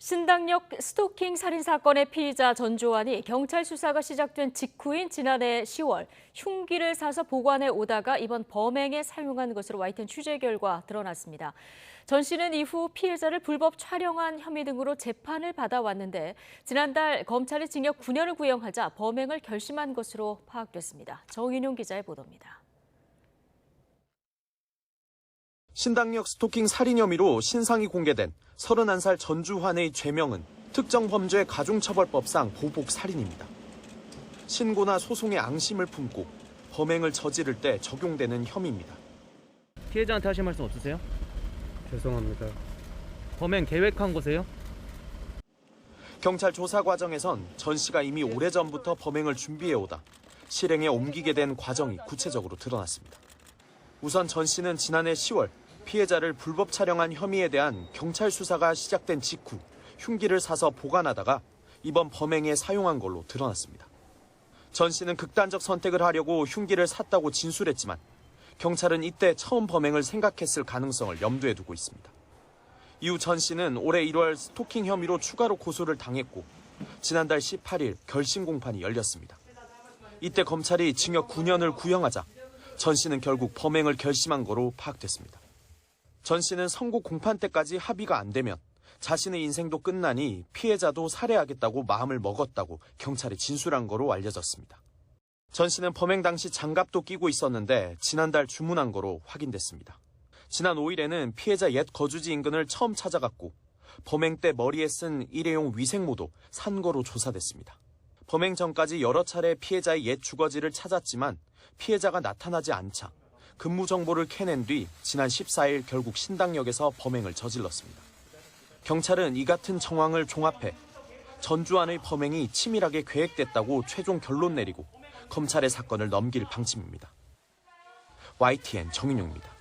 신당역 스토킹 살인 사건의 피의자 전주환이 경찰 수사가 시작된 직후인 지난해 10월 흉기를 사서 보관해 오다가 이번 범행에 사용한 것으로 YTN 취재 결과 드러났습니다. 전 씨는 이후 피해자를 불법 촬영한 혐의 등으로 재판을 받아왔는데 지난달 검찰이 징역 9년을 구형하자 범행을 결심한 것으로 파악됐습니다. 정인용 기자의 보도입니다. 신당역 스토킹 살인 혐의로 신상이 공개된 31살 전주환의 죄명은 특정범죄 가중처벌법상 보복살인입니다. 신고나 소송의 앙심을 품고 범행을 저지를 때 적용되는 혐의입니다. 피해자한테 하실 말씀 없으세요? 죄송합니다. 범행 계획한 거세요? 경찰 조사 과정에선 전 씨가 이미 오래전부터 범행을 준비해오다 실행에 옮기게 된 과정이 구체적으로 드러났습니다. 우선 전 씨는 지난해 10월 피해자를 불법 촬영한 혐의에 대한 경찰 수사가 시작된 직후 흉기를 사서 보관하다가 이번 범행에 사용한 걸로 드러났습니다. 전 씨는 극단적 선택을 하려고 흉기를 샀다고 진술했지만 경찰은 이때 처음 범행을 생각했을 가능성을 염두에 두고 있습니다. 이후 전 씨는 올해 1월 스토킹 혐의로 추가로 고소를 당했고 지난달 18일 결심 공판이 열렸습니다. 이때 검찰이 징역 9년을 구형하자 전 씨는 결국 범행을 결심한 거로 파악됐습니다. 전 씨는 선고 공판 때까지 합의가 안 되면 자신의 인생도 끝나니 피해자도 살해하겠다고 마음을 먹었다고 경찰에 진술한 거로 알려졌습니다. 전 씨는 범행 당시 장갑도 끼고 있었는데 지난달 주문한 거로 확인됐습니다. 지난 5일에는 피해자 옛 거주지 인근을 처음 찾아갔고 범행 때 머리에 쓴 일회용 위생모도 산 거로 조사됐습니다. 범행 전까지 여러 차례 피해자의 옛 주거지를 찾았지만 피해자가 나타나지 않자 근무 정보를 캐낸 뒤 지난 14일 결국 신당역에서 범행을 저질렀습니다. 경찰은 이 같은 정황을 종합해 전주환의 범행이 치밀하게 계획됐다고 최종 결론 내리고 검찰의 사건을 넘길 방침입니다. YTN 정인용입니다.